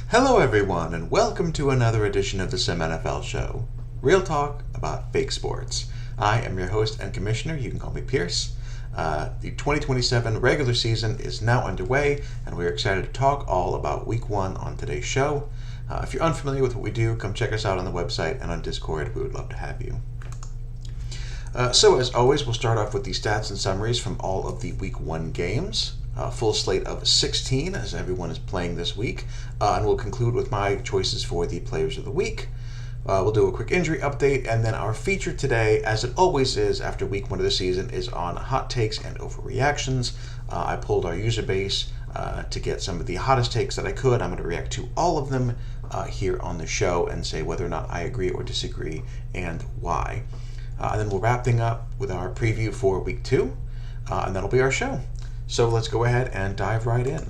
Hello, everyone, and welcome to another edition of the SimNFL show. Real talk about fake sports. I am your host and commissioner. You can call me Pierce. The 2027 regular season is now underway, and we're excited to talk all about Week 1 on today's show. If you're unfamiliar with what we do, come check us out on the website and on Discord. We would love to have you. So, as always, we'll start off with the stats and summaries from all of the Week 1 games. Full slate of 16 as everyone is playing this week, and we'll conclude with my choices for the players of the week. We'll do a quick injury update, and then our feature today, as it always is after week 1 of the season, is on hot takes and overreactions. I pulled our user base to get some of the hottest takes that I could. I'm going to react to all of them here on the show and say whether or not I agree or disagree and why. And then we'll wrap things up with our preview for week 2, and that'll be our show. So let's go ahead and dive right in.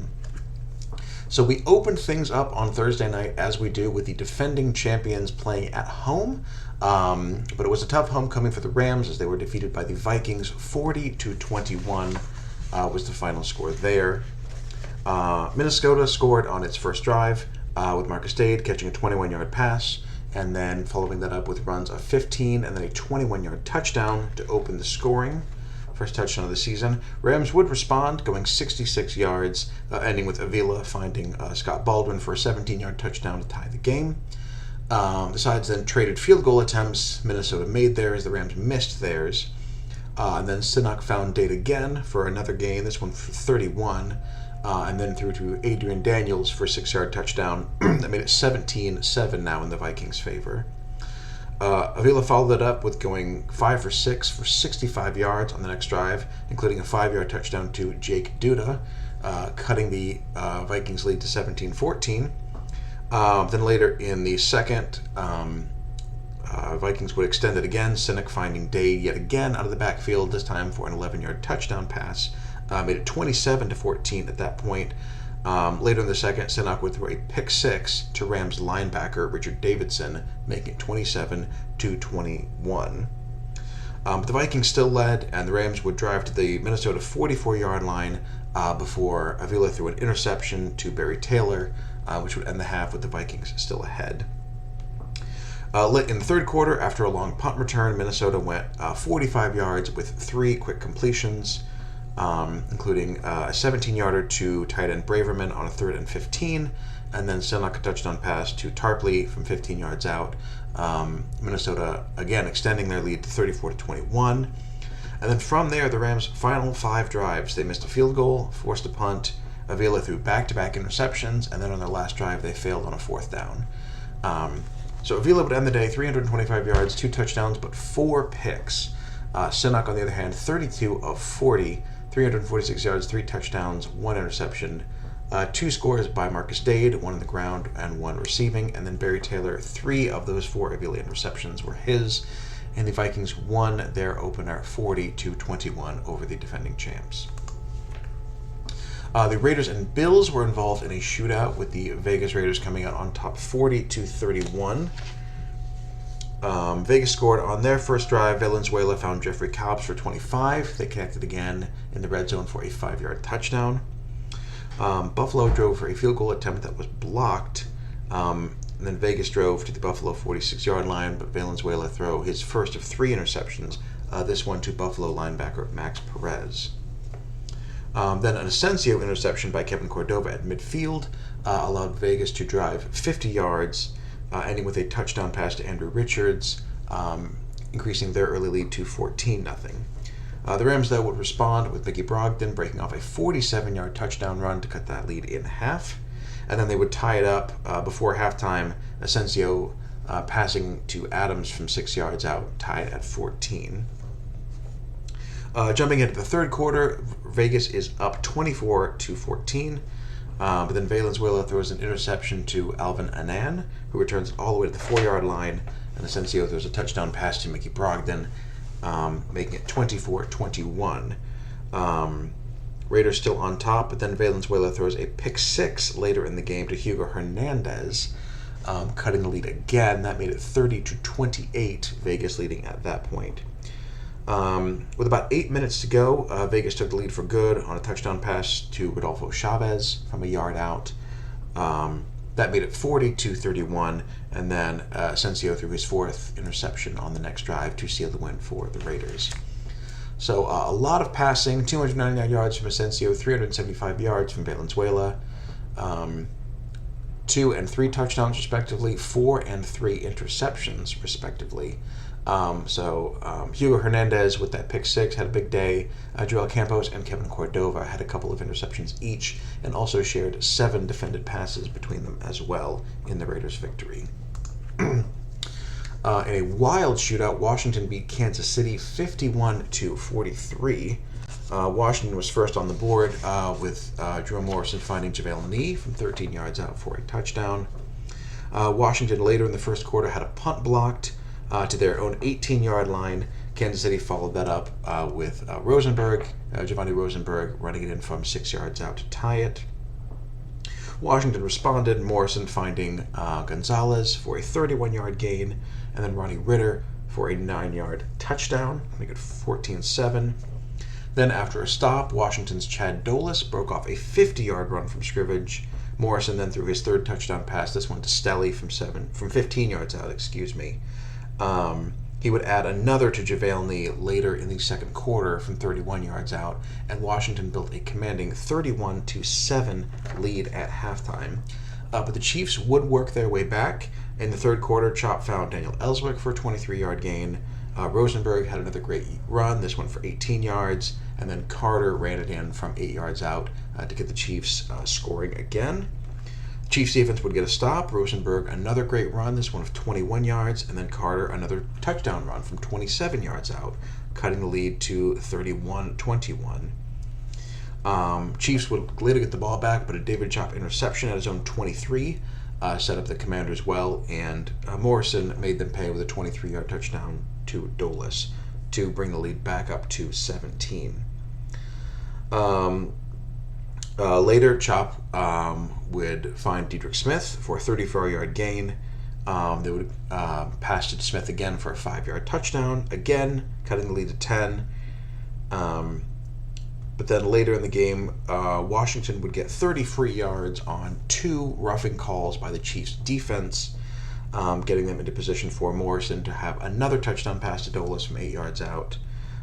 So we opened things up on Thursday night, as we do, with the defending champions playing at home. But it was a tough homecoming for the Rams as they were defeated by the Vikings. 40-21 was the final score there. Minnesota scored on its first drive with Marcus Dade catching a 21-yard pass, and then following that up with runs of 15 and then a 21-yard touchdown to open the scoring. First touchdown of the season. Rams would respond, going 66 yards, ending with Avila finding Scott Baldwin for a 17-yard touchdown to tie the game. The sides then traded field goal attempts. Minnesota made theirs. The Rams missed theirs. And then Sinnok found Dade again for another gain, this one for 31, and then threw to Adrian Daniels for a 6-yard touchdown. That made it 17-7 now in the Vikings' favor. Avila followed it up with going 5 for 6 for 65 yards on the next drive, including a 5-yard touchdown to Jake Duda, cutting the Vikings lead to 17-14. Then later in the second, Vikings would extend it again, Sinnok finding Dade yet again out of the backfield, this time for an 11-yard touchdown pass. Made it 27-14 at that point. Later in the second, Sinnok would throw a pick 6 to Rams linebacker Richard Davidson, making it 27-21. But the Vikings still led, and the Rams would drive to the Minnesota 44-yard line before Avila threw an interception to Barry Taylor, which would end the half with the Vikings still ahead. Late in the third quarter, after a long punt return, Minnesota went 45 yards with 3 quick completions, including a 17-yarder to tight end Braverman on a 3rd and 15, and then Sinnok a touchdown pass to Tarpley from 15 yards out. Minnesota again extending their lead to 34-21. And then from there, the Rams' final 5 drives, they missed a field goal, forced a punt. Avila threw back-to-back interceptions, and then on their last drive, they failed on a 4th down. So Avila would end the day 325 yards, 2 touchdowns, but 4 picks. Sinnok, on the other hand, 32 of 40, 346 yards, 3 touchdowns, 1 interception, 2 scores by Marcus Dade, 1 on the ground and 1 receiving, and then Barry Taylor, 3 of those 4 Avila interceptions were his, and the Vikings won their opener 40-21 over the defending champs. The Raiders and Bills were involved in a shootout, with the Vegas Raiders coming out on top 40-31. Vegas scored on their first drive. Valenzuela found Jeffrey Cobbs for 25. They connected again in the red zone for a 5-yard touchdown. Buffalo drove for a field goal attempt that was blocked. And then Vegas drove to the Buffalo 46-yard line, but Valenzuela threw his first of 3 interceptions, this one to Buffalo linebacker Max Perez. Then an Asensio interception by Kevin Cordova at midfield allowed Vegas to drive 50 yards, ending with a touchdown pass to Andrew Richards, increasing their early lead to 14-0. The Rams, though, would respond with Mickey Brogdon breaking off a 47-yard touchdown run to cut that lead in half. And then they would tie it up before halftime, Asensio passing to Adams from 6 yards out, tied at 14. Jumping into the third quarter, Vegas is up 24-14. But then Valenzuela throws an interception to Alvin Anan, who returns it all the way to the 4-yard line, and Asensio throws a touchdown pass to Mickey Brogdon, making it 24-21. Raiders still on top, but then Valenzuela throws a pick 6 later in the game to Hugo Hernandez, cutting the lead again. That made it 30-28, Vegas leading at that point. With about 8 minutes to go, Vegas took the lead for good on a touchdown pass to Rodolfo Chavez from a yard out. That made it 40-31, and then Asensio threw his fourth interception on the next drive to seal the win for the Raiders. So a lot of passing, 299 yards from Asensio, 375 yards from Valenzuela, 2 and 3 touchdowns respectively, 4 and 3 interceptions respectively. Hugo Hernandez with that pick six had a big day. Joel Campos and Kevin Cordova had a couple of interceptions each, and also shared 7 defended passes between them as well in the Raiders' victory. In a wild shootout, Washington beat Kansas City 51-43. Washington was first on the board with Jerome Morrison finding JaVale Nee from 13 yards out for a touchdown. Washington later in the first quarter had a punt blocked to their own 18-yard line. Kansas City followed that up with Giovanni Rosenberg, running it in from 6 yards out to tie it. Washington responded, Morrison finding Gonzalez for a 31-yard gain, and then Ronnie Ritter for a 9-yard touchdown, make it 14-7. Then after a stop, Washington's Chad Dolis broke off a 50-yard run from scrimmage. Morrison then threw his third touchdown pass, this one to Stelly from 15 yards out, He would add another to JaVale Nee later in the second quarter from 31 yards out, and Washington built a commanding 31-7 lead at halftime. But the Chiefs would work their way back. In the third quarter, Chop found Daniel Ellswick for a 23-yard gain. Rosenberg had another great run, this one for 18 yards, and then Carter ran it in from 8 yards out to get the Chiefs scoring again. Chiefs defense would get a stop. Rosenberg another great run, this one of 21 yards, and then Carter another touchdown run from 27 yards out, cutting the lead to 31-21. Chiefs would later get the ball back, but a David Chop interception at his own 23 set up the Commanders well, and Morrison made them pay with a 23-yard touchdown to Dolis to bring the lead back up to 17. Later, Chop would find Dedrick Smith for a 34-yard gain. They would pass to Smith again for a 5-yard touchdown, again cutting the lead to 10. But then later in the game, Washington would get 30 free yards on 2 roughing calls by the Chiefs' defense, getting them into position for Morrison to have another touchdown pass to Dolis from 8 yards out.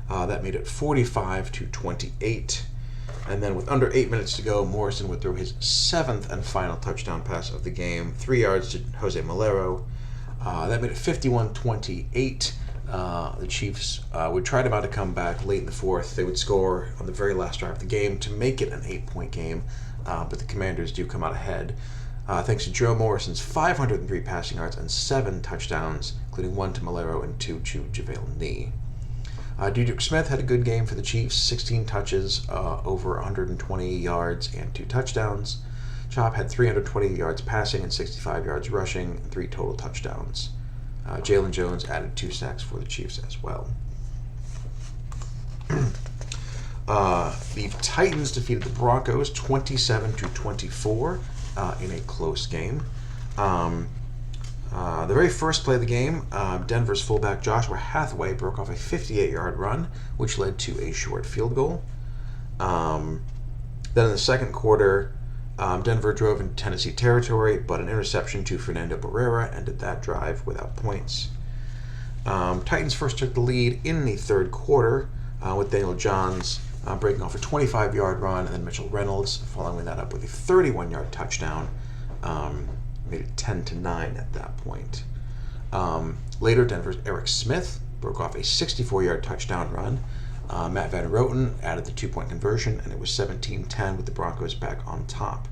That made it 45-28. And then with under 8 minutes to go, Morrison would throw his 7th and final touchdown pass of the game, 3 yards to Jose Malero. That made it 51-28. The Chiefs would try to mount a comeback late in the fourth. They would score on the very last drive of the game to make it an 8-point game, but the Commanders do come out ahead thanks to Joe Morrison's 503 passing yards and 7 touchdowns, including 1 to Malero and 2 to JaVale Nee. Dedrick Smith had a good game for the Chiefs, 16 touches, over 120 yards and 2 touchdowns. Chop had 320 yards passing and 65 yards rushing, and 3 total touchdowns. Jalen Jones added 2 sacks for the Chiefs as well. The Titans defeated the Broncos 27-24 in a close game. The very first play of the game, Denver's fullback Joshua Hathaway broke off a 58-yard run, which led to a short field goal. Then in the second quarter, Denver drove into Tennessee territory, but an interception to Fernando Barrera ended that drive without points. Titans first took the lead in the third quarter with Daniel Johns breaking off a 25-yard run, and then Mitchell Reynolds following that up with a 31-yard touchdown. Made it 10-9 at that point. Later, Denver's Eric Smith broke off a 64-yard touchdown run. Matt Van Roten added the 2-point conversion, and it was 17-10 with the Broncos back on top.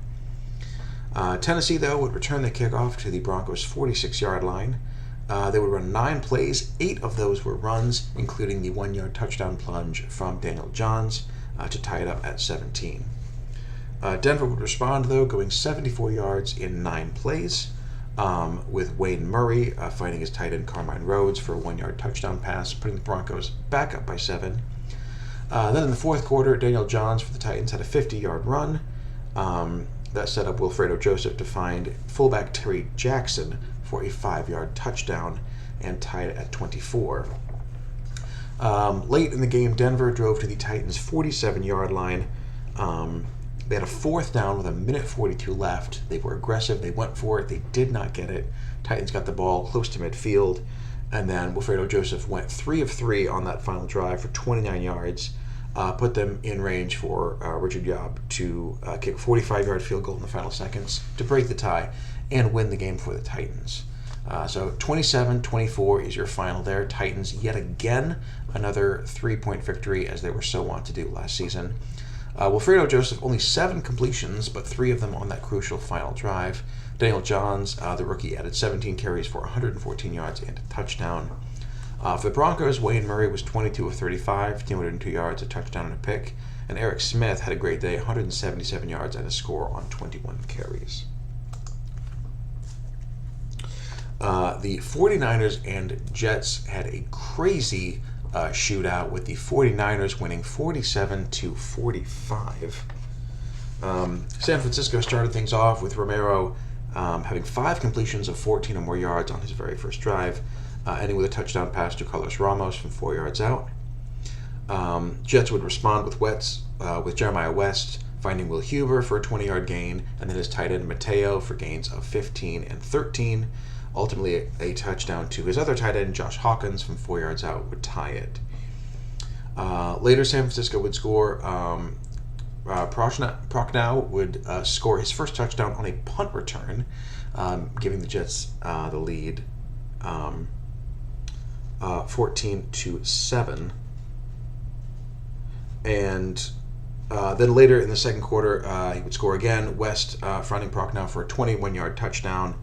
Tennessee, though, would return the kickoff to the Broncos' 46-yard line. They would run 9 plays. 8 of those were runs, including the 1-yard touchdown plunge from Daniel Johns to tie it up at 17. Denver would respond, though, going 74 yards in 9 plays, with Wayne Murray finding his tight end Carmine Rhodes for a 1-yard touchdown pass, putting the Broncos back up by 7. Then in the fourth quarter, Daniel Johns for the Titans had a 50-yard run. That set up Wilfredo Joseph to find fullback Terry Jackson for a 5-yard touchdown and tied it at 24. Late in the game, Denver drove to the Titans' 47-yard line. They had a fourth down with a minute 42 left. They were aggressive. They went for it. They did not get it. Titans got the ball close to midfield. And then Wilfredo Joseph went 3 of 3 on that final drive for 29 yards. Put them in range for Richard Yob to kick a 45-yard field goal in the final seconds to break the tie and win the game for the Titans. So 27-24 is your final there. Titans yet again another 3-point victory as they were so wont to do last season. Wilfredo Joseph, only 7 completions, but 3 of them on that crucial final drive. Daniel Johns, the rookie, added 17 carries for 114 yards and a touchdown. For the Broncos, Wayne Murray was 22 of 35, 202 yards, a touchdown and a pick. And Eric Smith had a great day, 177 yards and a score on 21 carries. The 49ers and Jets had a crazy shootout with the 49ers winning 47-45. San Francisco started things off with Romero having 5 completions of 14 or more yards on his very first drive, ending with a touchdown pass to Carlos Ramos from 4 yards out. Jets would respond with Jeremiah West finding Will Huber for a 20-yard gain, and then his tight end Mateo for gains of 15 and 13. Ultimately, a touchdown to his other tight end, Josh Hawkins, from 4 yards out would tie it. Later, San Francisco would score. Prochnow would score his first touchdown on a punt return, giving the Jets the lead 14-7. And then later in the second quarter, he would score again. West fronting Prochnow for a 21-yard touchdown.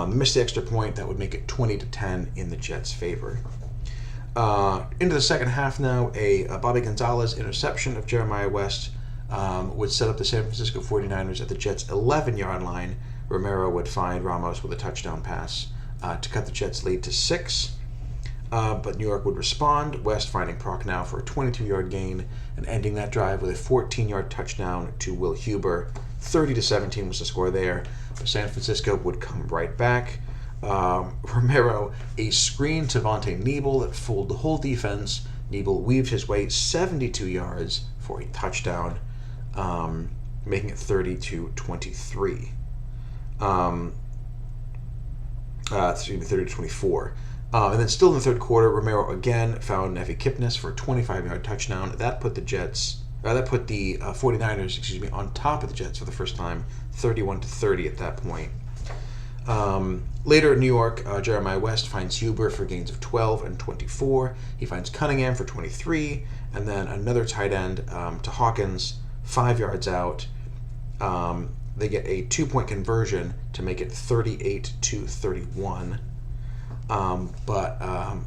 Missed the extra point that would make it 20-10 in the Jets' favor. Into the second half now, a Bobby Gonzalez interception of Jeremiah West would set up the San Francisco 49ers at the Jets' 11-yard line. Romero would find Ramos with a touchdown pass to cut the Jets' lead to 6. But New York would respond, West finding Prochnow for a 22-yard gain and ending that drive with a 14-yard touchdown to Will Huber. 30-17 was the score there. But San Francisco would come right back. Romero, a screen to Vontae Nebel that fooled the whole defense. Nebel weaved his way 72 yards for a touchdown, making it 30-23. 30-24. And then still in the third quarter, Romero again found Nefi Kipnis for a 25-yard touchdown. That put the 49ers, on top of the Jets for the first time, 31-30 at that point. Later in New York, Jeremiah West finds Huber for gains of 12 and 24. He finds Cunningham for 23, and then another tight end to Hawkins, 5 yards out. They get a 2-point conversion to make it 38-31. But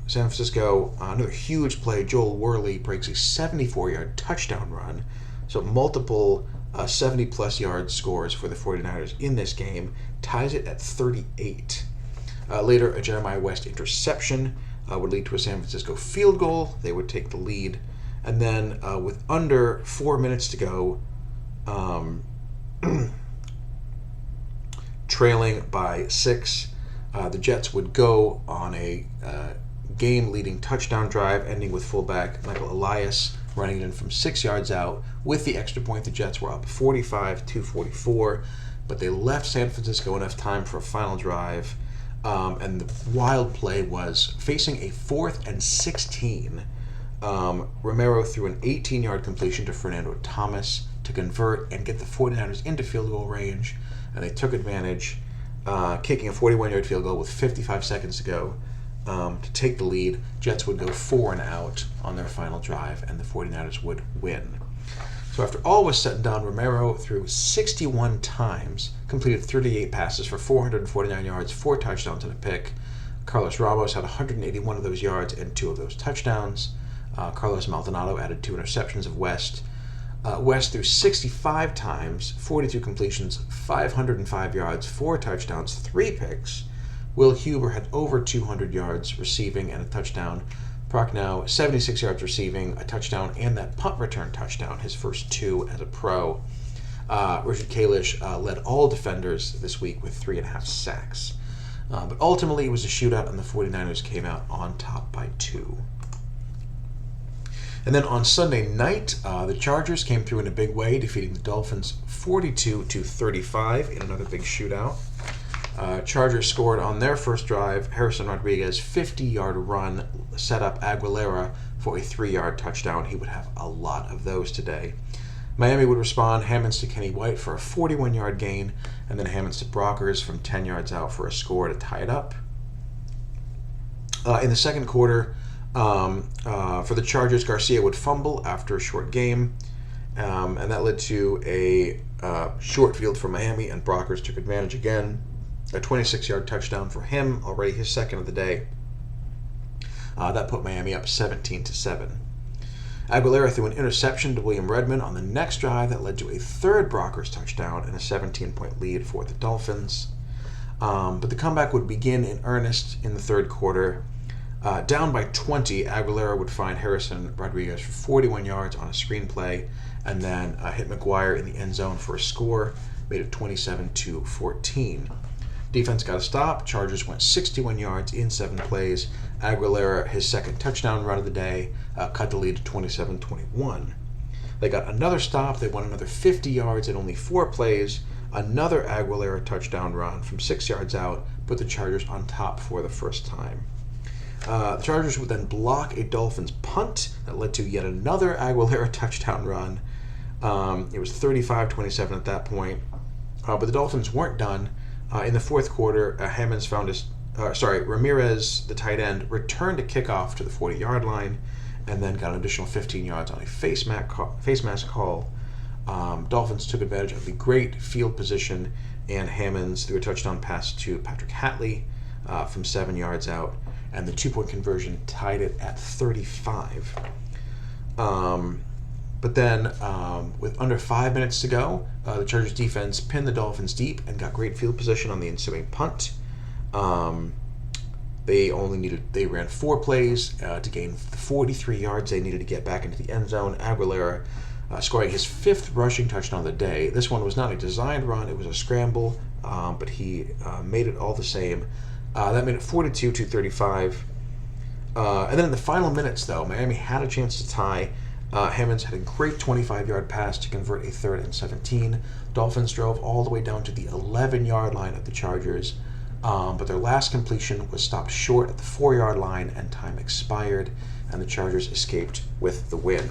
San Francisco, another huge play. Joel Worley breaks a 74-yard touchdown run. So multiple 70-plus yard scores for the 49ers in this game. Ties it at 38. Later, a Jeremiah West interception would lead to a San Francisco field goal. They would take the lead. And then with under 4 minutes to go, trailing by 6, the Jets would go on a game-leading touchdown drive, ending with fullback Michael Elias running it in from 6 yards out. With the extra point, the Jets were up 45-44, but they left San Francisco enough time for a final drive. And the wild play was facing a 4th and 16. Romero threw an 18-yard completion to Fernando Thomas to convert and get the 49ers into field goal range, and they took advantage, kicking a 41-yard field goal with 55 seconds to go to take the lead. Jets would go 4 and out on their final drive, and the 49ers would win. So after all was said and done, Romero threw 61 times, completed 38 passes for 449 yards, 4 touchdowns and a pick. Carlos Ramos had 181 of those yards and 2 of those touchdowns. Carlos Maldonado added 2 interceptions of West. West threw 65 times, 42 completions, 505 yards, 4 touchdowns, 3 picks. Will Huber had over 200 yards receiving and a touchdown. Prochnow, 76 yards receiving, a touchdown, and that punt return touchdown, his first 2 as a pro. Richard Kalish led all defenders this week with 3.5 sacks. But ultimately, it was a shootout, and the 49ers came out on top by 2. And then on Sunday night, the Chargers came through in a big way, defeating the Dolphins 42-35 in another big shootout. Chargers scored on their first drive. Harrison Rodriguez, 50-yard run, set up Aguilera for a 3-yard touchdown. He would have a lot of those today. Miami would respond, Hammonds to Kenny White for a 41-yard gain, and then Hammonds to Brockers from 10 yards out for a score to tie it up. In the second quarter, for the Chargers, Garcia would fumble after a short game, and that led to a short field for Miami, and Brockers took advantage again. A 26-yard touchdown for him, already his second of the day. That put Miami up 17-7. Aguilera threw an interception to William Redmond on the next drive that led to a third Brockers touchdown and a 17-point lead for the Dolphins. But the comeback would begin in earnest in the third quarter. Down by 20, Aguilera would find Harrison Rodriguez for 41 yards on a screenplay, and then hit McGuire in the end zone for a score, made it 27-14. Defense got a stop. Chargers went 61 yards in 7 plays. Aguilera, his second touchdown run of the day, cut the lead to 27-21. They got another stop. They won another 50 yards in only 4 plays. Another Aguilera touchdown run from 6 yards out put the Chargers on top for the first time. The Chargers would then block a Dolphins punt that led to yet another Aguilera touchdown run. It was 35-27 at that point. But the Dolphins weren't done. In the fourth quarter, Hammonds found Ramirez, the tight end, returned a kickoff to the 40-yard line, and then got an additional 15 yards on a face mask call. Dolphins took advantage of the great field position, and Hammonds threw a touchdown pass to Patrick Hatley from 7 yards out, and the 2-point conversion tied it at 35. But then, with under 5 minutes to go, the Chargers defense pinned the Dolphins deep and got great field position on the ensuing punt. They ran 4 plays to gain the 43 yards they needed to get back into the end zone. Aguilera scoring his 5th rushing touchdown of the day. This one was not a designed run, it was a scramble, but he made it all the same. That made it 42-35. And then in the final minutes, though, Miami had a chance to tie. Hammonds had a great 25-yard pass to convert a 3rd and 17. Dolphins drove all the way down to the 11-yard line of the Chargers, but their last completion was stopped short at the 4-yard line, and time expired, and the Chargers escaped with the win.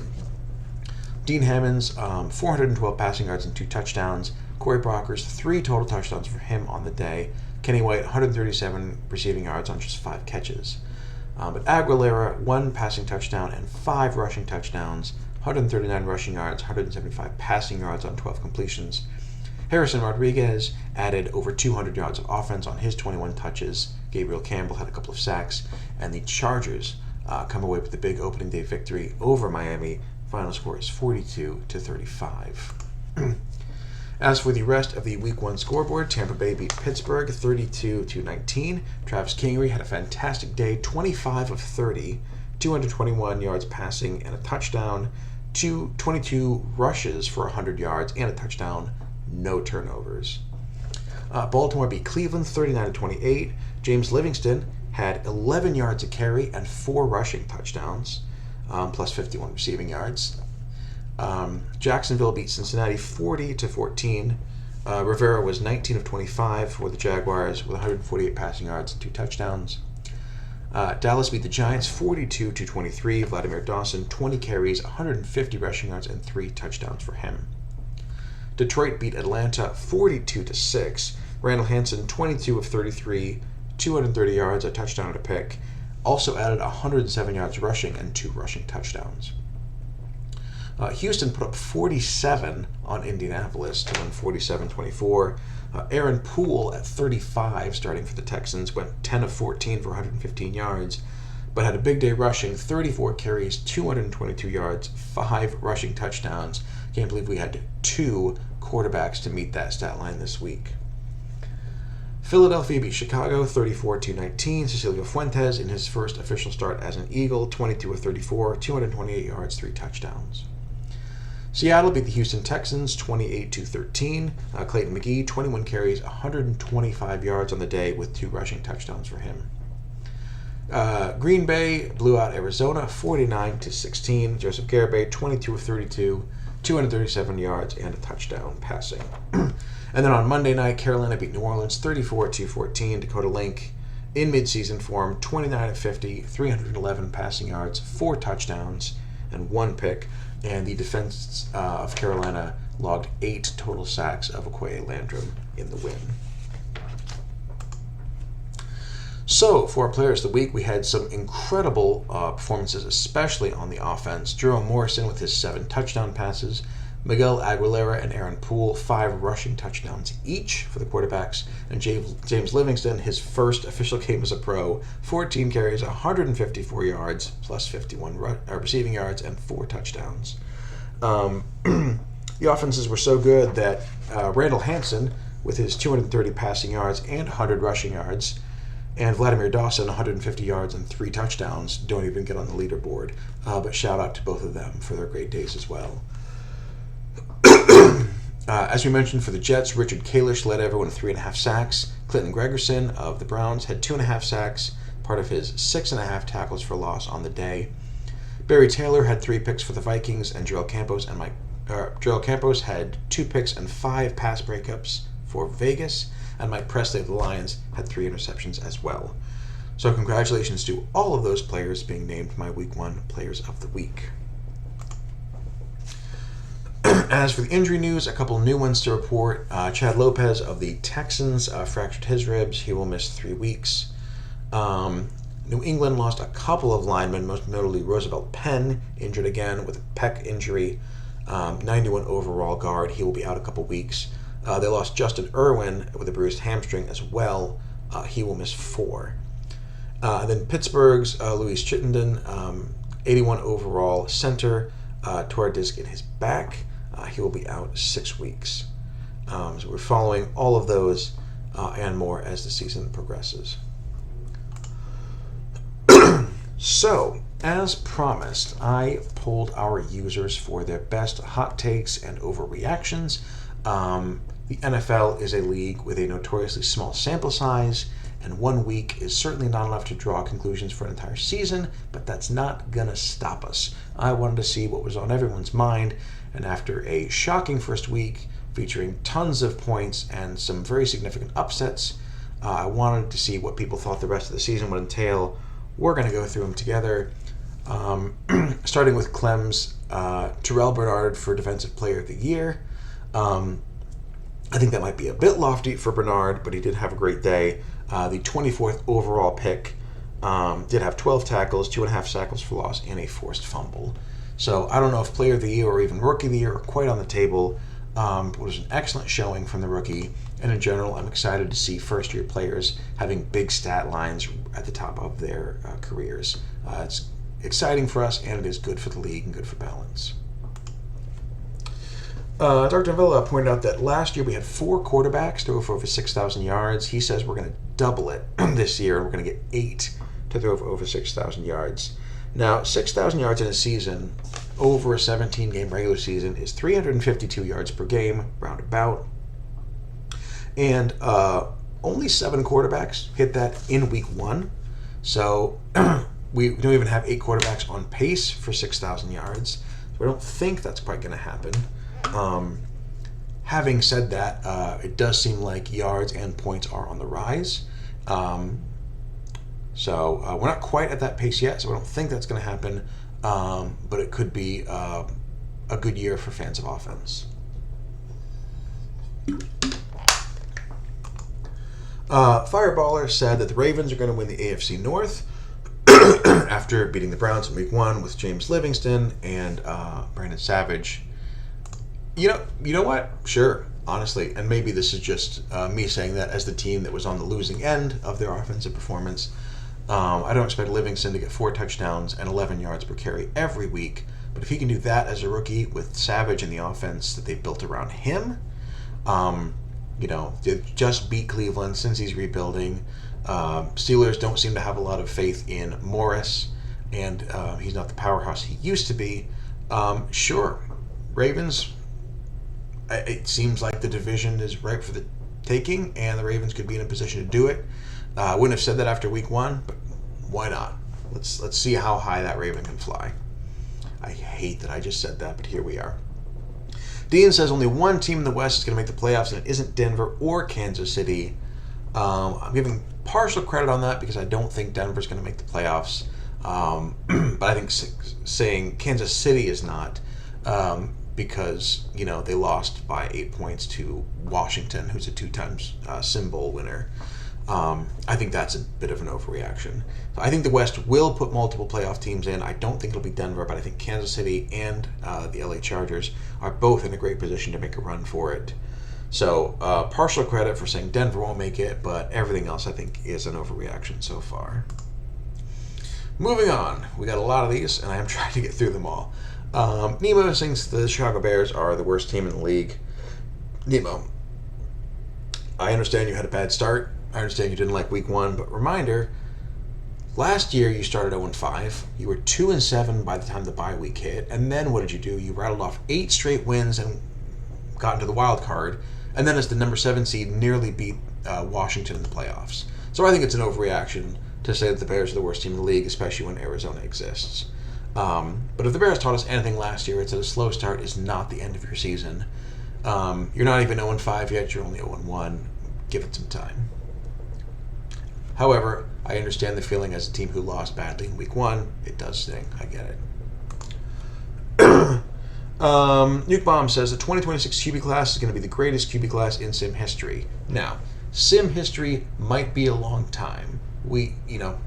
Dean Hammonds, 412 passing yards and 2 touchdowns. Corey Brockers, 3 total touchdowns for him on the day. Kenny White, 137 receiving yards on just 5 catches. But Aguilera, 1 passing touchdown and 5 rushing touchdowns, 139 rushing yards, 175 passing yards on 12 completions. Harrison Rodriguez added over 200 yards of offense on his 21 touches. Gabriel Campbell had a couple of sacks, and the Chargers come away with the big opening day victory over Miami. Final score is 42-35. As for the rest of the Week 1 scoreboard, Tampa Bay beat Pittsburgh 32-19. Travis Kingery had a fantastic day, 25 of 30, 221 yards passing and a touchdown, 22 rushes for 100 yards and a touchdown, no turnovers. Baltimore beat Cleveland 39-28. James Livingston had 11 yards a carry and 4 rushing touchdowns, plus 51 receiving yards. Jacksonville beat Cincinnati 40-14. Rivera was 19 of 25 for the Jaguars with 148 passing yards and 2 touchdowns. Dallas beat the Giants 42-23. Vladimir Dawson, 20 carries, 150 rushing yards, and 3 touchdowns for him. Detroit beat Atlanta 42-6. Randall Hansen, 22 of 33, 230 yards, a touchdown and a pick. Also added 107 yards rushing and 2 rushing touchdowns. Houston put up 47 on Indianapolis to win 47-24. Aaron Poole at 35, starting for the Texans, went 10 of 14 for 115 yards, but had a big day rushing, 34 carries, 222 yards, 5 rushing touchdowns. Can't believe we had 2 quarterbacks to meet that stat line this week. Philadelphia beat Chicago 34-19. Cecilio Fuentes, in his first official start as an Eagle, 22 of 34, 228 yards, 3 touchdowns. Seattle beat the Houston Texans 28-13. Clayton McGee, 21 carries, 125 yards on the day with 2 rushing touchdowns for him. Green Bay blew out Arizona 49-16. Joseph Garibay 22 of 32, 237 yards and a touchdown passing. And then on Monday night, Carolina beat New Orleans 34-14. Dakota Link in midseason form 29 of 50, 311 passing yards, 4 touchdowns, and 1 pick. And the defense of Carolina logged 8 total sacks of Okoye Landrum in the win. So, for our players of the week, we had some incredible performances, especially on the offense. Jerome Morrison with his 7 touchdown passes. Miguel Aguilera and Aaron Poole, 5 rushing touchdowns each for the quarterbacks. And James Livingston, his first official game as a pro, 14 carries, 154 yards, plus 51 receiving yards, and 4 touchdowns. The offenses were so good that Randall Hansen, with his 230 passing yards and 100 rushing yards, and Vladimir Dawson, 150 yards and 3 touchdowns, don't even get on the leaderboard. But shout out to both of them for their great days as well. As we mentioned for the Jets, Richard Kalish led everyone with 3.5 sacks. Clinton Gregerson of the Browns had 2.5 sacks, part of his 6.5 tackles for loss on the day. Barry Taylor had 3 picks for the Vikings, and Joel Campos had 2 picks and 5 pass breakups for Vegas. And Mike Presley of the Lions had 3 interceptions as well. So congratulations to all of those players being named my Week 1 Players of the Week. As for the injury news, a couple new ones to report. Chad Lopez of the Texans fractured his ribs. He will miss 3 weeks. New England lost a couple of linemen, most notably Roosevelt Penn, injured again with a pec injury. 91 overall guard. He will be out a couple weeks. They lost Justin Irwin with a bruised hamstring as well. He will miss 4. And then Pittsburgh's Louis Chittenden, 81 overall center, tore a disc in his back. He will be out 6 weeks. So we're following all of those and more as the season progresses. So, as promised, I polled our users for their best hot takes and overreactions. The NFL is a league with a notoriously small sample size, and 1 week is certainly not enough to draw conclusions for an entire season, but that's not going to stop us. I wanted to see what was on everyone's mind, and after a shocking first week featuring tons of points and some very significant upsets, I wanted to see what people thought the rest of the season would entail. We're going to go through them together, starting with Clem's Terrell Bernard for Defensive Player of the Year. I think that might be a bit lofty for Bernard, but he did have a great day. The 24th overall pick did have 12 tackles, 2.5 tackles for loss, and a forced fumble. So I don't know if Player of the Year or even Rookie of the Year are quite on the table. It was an excellent showing from the rookie, and in general, I'm excited to see first-year players having big stat lines at the top of their careers. It's exciting for us, and it is good for the league and good for balance. Dr. Villa pointed out that last year we had 4 quarterbacks throw for over 6,000 yards. He says we're going to double it this year, and we're going to get 8 to throw for over 6,000 yards. Now, 6,000 yards in a season over a 17-game regular season is 352 yards per game, roundabout. And only 7 quarterbacks hit that in week 1. So we don't even have 8 quarterbacks on pace for 6,000 yards. So I don't think that's quite going to happen. Having said that, it does seem like yards and points are on the rise. So we're not quite at that pace yet, so I don't think that's going to happen. But it could be a good year for fans of offense. Fireballer said that the Ravens are going to win the AFC North after beating the Browns in week 1 with James Livingston and Brandon Savage. You know what? Sure, honestly, and maybe this is just me saying that as the team that was on the losing end of their offensive performance. I don't expect Livingston to get 4 touchdowns and 11 yards per carry every week, but if he can do that as a rookie with Savage and the offense that they've built around him, they've just beat Cleveland since he's rebuilding. Steelers don't seem to have a lot of faith in Morris, and he's not the powerhouse he used to be. Sure, Ravens, it seems like the division is ripe for the taking, and the Ravens could be in a position to do it. I wouldn't have said that after week 1, but Why not? Let's see how high that Raven can fly. I hate that I just said that, but here we are. Dean says only one team in the West is going to make the playoffs, and it isn't Denver or Kansas City. I'm giving partial credit on that because I don't think Denver's going to make the playoffs. But I think saying Kansas City is not because, they lost by 8 points to Washington, who's a 2-time Sim Bowl winner. I think that's a bit of an overreaction. So I think the West will put multiple playoff teams in. I don't think it'll be Denver, but I think Kansas City and the LA Chargers are both in a great position to make a run for it. So partial credit for saying Denver won't make it, but everything else I think is an overreaction so far. Moving on, we got a lot of these, and I am trying to get through them all. Nemo thinks the Chicago Bears are the worst team in the league. Nemo, I understand you had a bad start. I understand you didn't like week 1, but reminder, last year you started 0-5. You were 2-7 by the time the bye week hit, and then what did you do? You rattled off 8 straight wins and got into the wild card, and then as the number 7 seed nearly beat Washington in the playoffs. So I think it's an overreaction to say that the Bears are the worst team in the league, especially when Arizona exists. But if the Bears taught us anything last year, it's that a slow start is not the end of your season. You're not even 0-5 yet, you're only 0-1. Give it some time. However, I understand the feeling as a team who lost badly in week 1. It does sting. I get it. Nuke Bomb says the 2026 QB class is going to be the greatest QB class in sim history. Now, sim history might be a long time.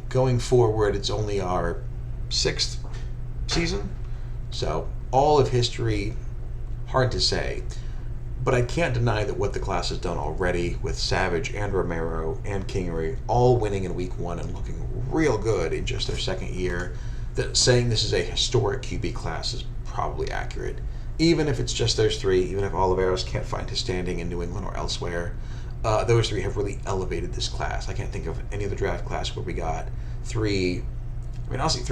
Going forward, it's only our 6th season. So, all of history, hard to say. But I can't deny that what the class has done already with Savage and Romero and Kingery all winning in week 1 and looking real good in just their second year, that saying this is a historic QB class is probably accurate. Even if it's just those 3, even if Oliveros can't find his standing in New England or elsewhere, those 3 have really elevated this class. I can't think of any other draft class where we got 3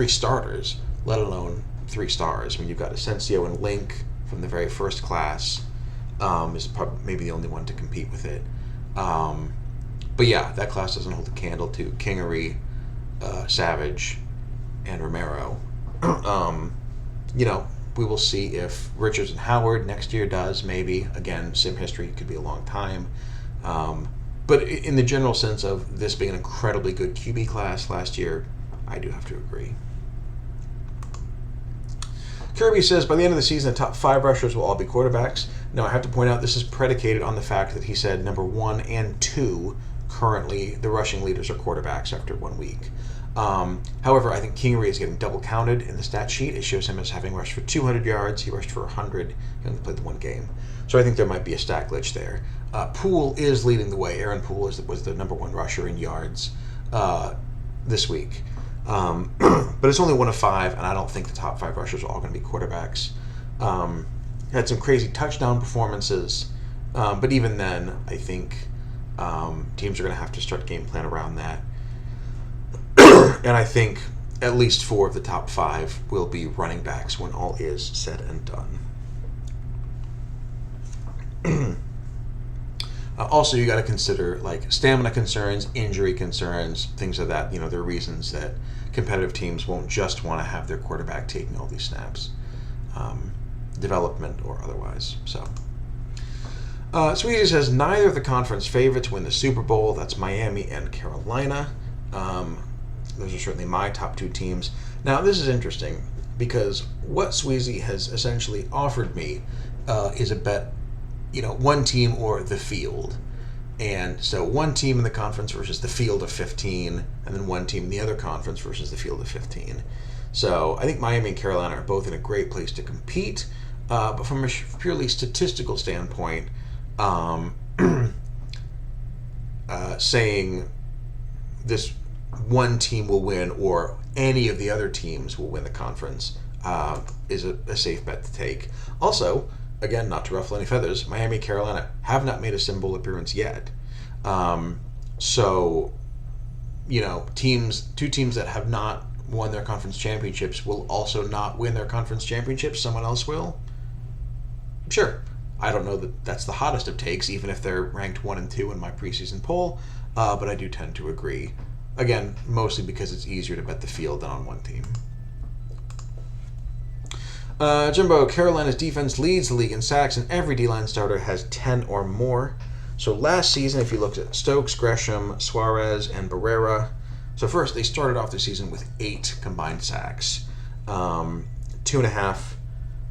starters, let alone 3 stars. You've got Asensio and Link from the very first class. Is probably maybe the only one to compete with it. But yeah, that class doesn't hold a candle to Kingery, Savage, and Romero. We will see if Richards and Howard next year does, maybe. Again, sim history could be a long time. But in the general sense of this being an incredibly good QB class last year, I do have to agree. Kirby says, by the end of the season, the top 5 rushers will all be quarterbacks. Now, I have to point out this is predicated on the fact that he said number 1 and 2, currently, the rushing leaders are quarterbacks after 1 week. However, I think Kingery is getting double counted in the stat sheet. It shows him as having rushed for 200 yards. He rushed for 100. He only played the 1 game. So I think there might be a stat glitch there. Poole is leading the way. Aaron Poole was the number 1 rusher in yards this week. But it's only 1 of 5, and I don't think the top 5 rushers are all going to be quarterbacks. Had some crazy touchdown performances, but even then, I think teams are going to have to start game plan around that. And I think at least 4 of the top 5 will be running backs when all is said and done. Also, you got to consider stamina concerns, injury concerns, things like that. There are reasons that competitive teams won't just want to have their quarterback taking all these snaps, development or otherwise. So, Sweetie says neither of the conference favorites win the Super Bowl. That's Miami and Carolina. Those are certainly my top 2 teams. Now, this is interesting because what Sweezy has essentially offered me is a bet. One team or the field. And so one team in the conference versus the field of 15, and then one team in the other conference versus the field of 15. So I think Miami and Carolina are both in a great place to compete. But from a purely statistical standpoint, saying this one team will win or any of the other teams will win the conference is a safe bet to take. Also, again, not to ruffle any feathers, Miami and Carolina have not made a Sim Bowl appearance yet. So, 2 teams that have not won their conference championships will also not win their conference championships. Someone else will? Sure. I don't know that that's the hottest of takes, even if they're ranked 1 and 2 in my preseason poll, but I do tend to agree Again, mostly because it's easier to bet the field than on one team. Jimbo, Carolina's defense leads the league in sacks, and every D-line starter has 10 or more. So last season, if you looked at Stokes, Gresham, Suarez, and Barrera, so first they started off the season with 8 combined sacks, 2.5,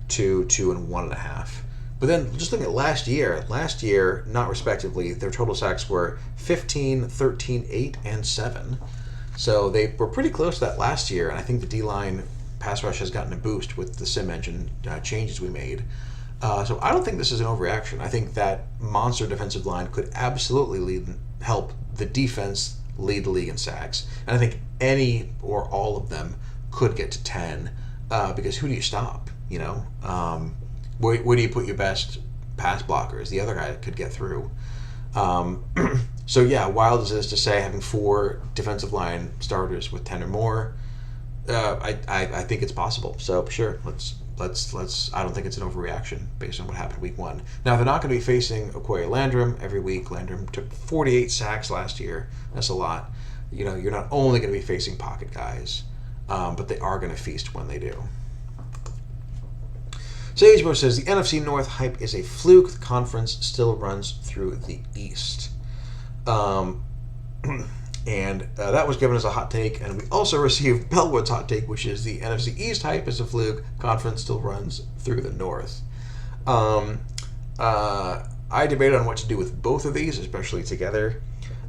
2, and 1.5. But then just looking at last year, not respectively, their total sacks were 15, 13, 8, and 7. So they were pretty close to that last year, and I think the D-line pass rush has gotten a boost with the sim engine changes we made. So I don't think this is an overreaction. I think that monster defensive line could absolutely help the defense lead the league in sacks. And I think any or all of them could get to 10 because who do you stop? Where do you put your best pass blockers? The other guy could get through. So yeah, wild as it is to say, having 4 defensive line starters with 10 or more, I think it's possible. So sure, let's. I don't think it's an overreaction based on what happened week 1. Now they're not going to be facing Okoye Landrum every week. Landrum took 48 sacks last year. That's a lot. You're not only going to be facing pocket guys, but they are going to feast when they do. Sagebo says the NFC North hype is a fluke. The conference still runs through the East. And that was given as a hot take, and we also received Bellwood's hot take, which is the NFC East hype is a fluke. Conference still runs through the North. I debated on what to do with both of these, especially together.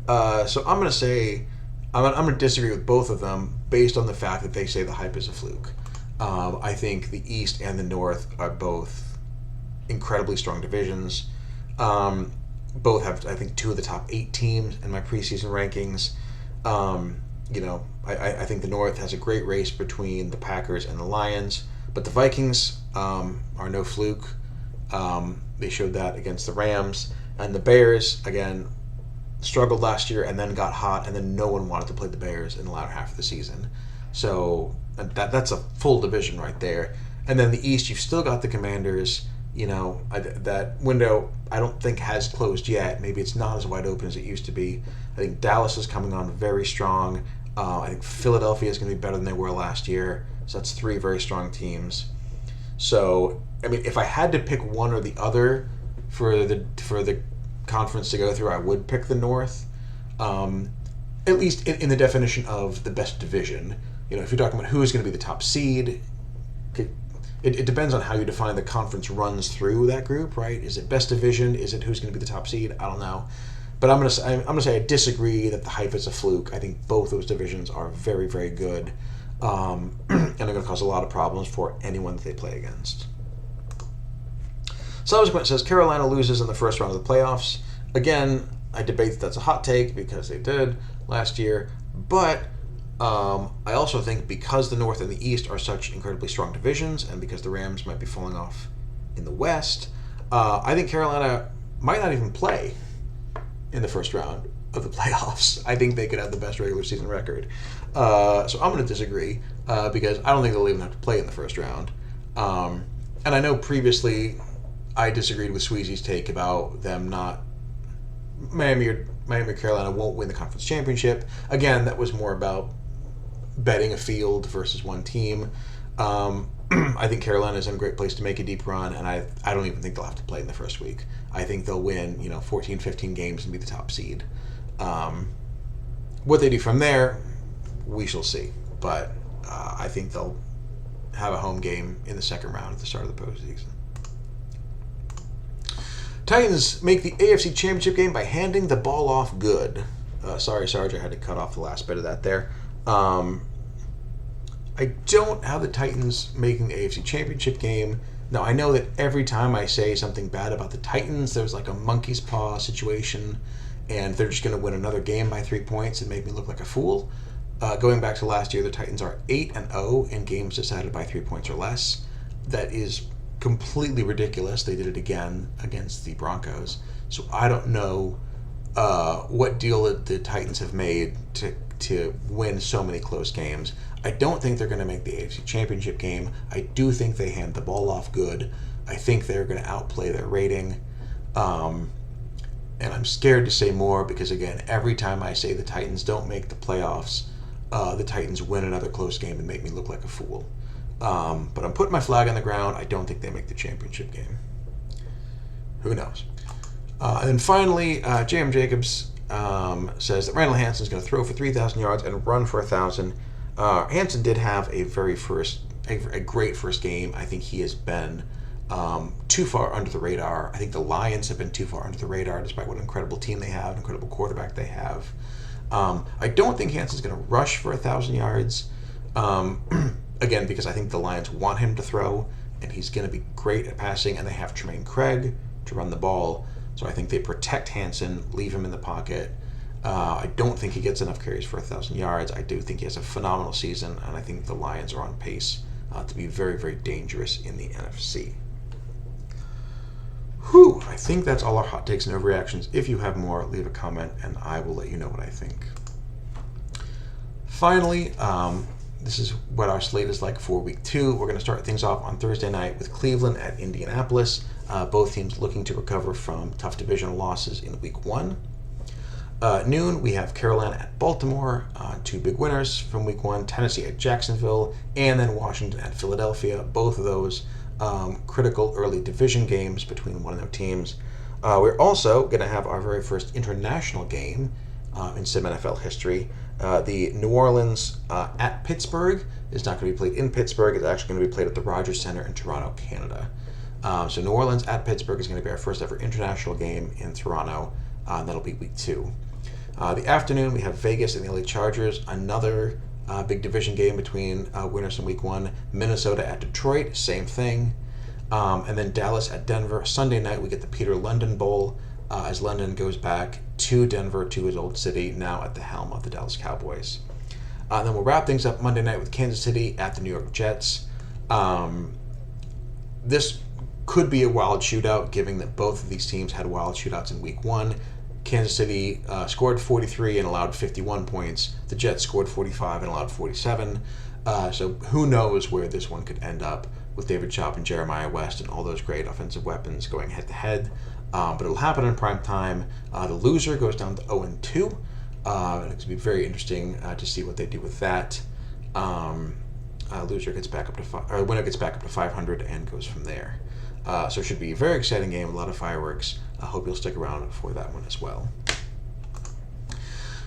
So I'm going to say I'm going to disagree with both of them based on the fact that they say the hype is a fluke. I think the East and the North are both incredibly strong divisions. Both have, I think, 2 of the top 8 teams in my preseason rankings. I think the North has a great race between the Packers and the Lions, but the Vikings are no fluke. They showed that against the Rams, and the Bears, again, struggled last year and then got hot, and then no one wanted to play the Bears in the latter half of the season. So that's a full division right there. And then the East, you've still got the Commanders. That window I don't think has closed yet. Maybe it's not as wide open as it used to be. I think Dallas is coming on very strong. I think Philadelphia is going to be better than they were last year. So that's 3 very strong teams. So, I mean, if I had to pick one or the other for the conference to go through, I would pick the North. At least in the definition of the best division. If you're talking about who is going to be the top seed, it depends on how you define the conference runs through that group, right? Is it best division? Is it who's going to be the top seed? I don't know. But I'm gonna say I disagree that the hype is a fluke. I think both those divisions are very, very good, and they're going to cause a lot of problems for anyone that they play against. Subsequent says Carolina loses in the first round of the playoffs. Again, I debate that that's a hot take because they did last year, but I also think because the North and the East are such incredibly strong divisions, and because the Rams might be falling off in the West, I think Carolina might not even play in the first round of the playoffs. I think they could have the best regular season record. So I'm going to disagree because I don't think they'll even have to play in the first round. And I know previously I disagreed with Sweezy's take about them not... Miami or Carolina won't win the conference championship. Again, that was more about betting a field versus one team. I think Carolina's in a great place to make a deep run, and I don't even think they'll have to play in the first week. I think they'll win 14, 15 games and be the top seed. What they do from there, we shall see. But I think they'll have a home game in the second round at the start of the postseason. Titans make the AFC Championship game by handing the ball off good. Sorry, Sarge, I had to cut off the last bit of that there. I don't have the Titans making the AFC Championship game. Now, I know that every time I say something bad about the Titans, there's like a monkey's paw situation, and they're just going to win another game by 3 points and make me look like a fool. Going back to last year, the Titans are 8-0 in games decided by 3 points or less. That is completely ridiculous. They did it again against the Broncos. So I don't know what deal the Titans have made to win so many close games. I don't think they're going to make the AFC Championship game. I do think they hand the ball off good. I think they're going to outplay their rating. And I'm scared to say more because, again, every time I say the Titans don't make the playoffs, the Titans win another close game and make me look like a fool. But I'm putting my flag on the ground. I don't think they make the championship game. Who knows? And then finally, J.M. Jacobs says that Randall Hanson's going to throw for 3,000 yards and run for 1,000. Hanson did have a great first game. I think he has been too far under the radar. I think the Lions have been too far under the radar, despite what an incredible team they have, an incredible quarterback they have. I don't think Hanson's going to rush for 1,000 yards. Again, because I think the Lions want him to throw, and he's going to be great at passing, and they have Tremaine Craig to run the ball. So I think they protect Hanson, leave him in the pocket. I don't think he gets enough carries for 1,000 yards. I do think he has a phenomenal season, and I think the Lions are on pace to be very, very dangerous in the NFC. Whew, I think that's all our hot takes and overreactions. If you have more, leave a comment, and I will let you know what I think. Finally, this is what our slate is like for week 2. We're going to start things off on Thursday night with Cleveland at Indianapolis. Both teams looking to recover from tough divisional losses in week 1. Noon, we have Carolina at Baltimore, 2 big winners from week 1, Tennessee at Jacksonville, and then Washington at Philadelphia. Both of those critical early division games between one of their teams. We're also going to have our very first international game in SimNFL history. The New Orleans at Pittsburgh is not going to be played in Pittsburgh. It's actually going to be played at the Rogers Center in Toronto, Canada. So New Orleans at Pittsburgh is going to be our first ever international game in Toronto. That'll be week 2. The afternoon, we have Vegas and the LA Chargers, another big division game between winners from week 1. Minnesota at Detroit, same thing. And then Dallas at Denver. Sunday night, we get the Peter London Bowl as London goes back to Denver, to his old city, now at the helm of the Dallas Cowboys. Then we'll wrap things up Monday night with Kansas City at the New York Jets. This could be a wild shootout, given that both of these teams had wild shootouts in week 1. Kansas City scored 43 and allowed 51 points. The Jets scored 45 and allowed 47. So who knows where this one could end up with David Chop and Jeremiah West and all those great offensive weapons going head-to-head. But it'll happen in prime time. The loser goes down to 0-2. It's going to be very interesting to see what they do with that. Loser gets back up to winner gets back up to 500 and goes from there. So it should be a very exciting game, a lot of fireworks. I hope you'll stick around for that one as well.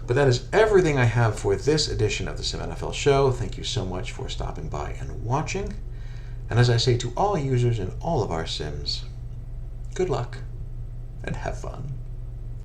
But that is everything I have for this edition of the SimNFL Show. Thank you so much for stopping by and watching. And as I say to all users in all of our sims, good luck and have fun.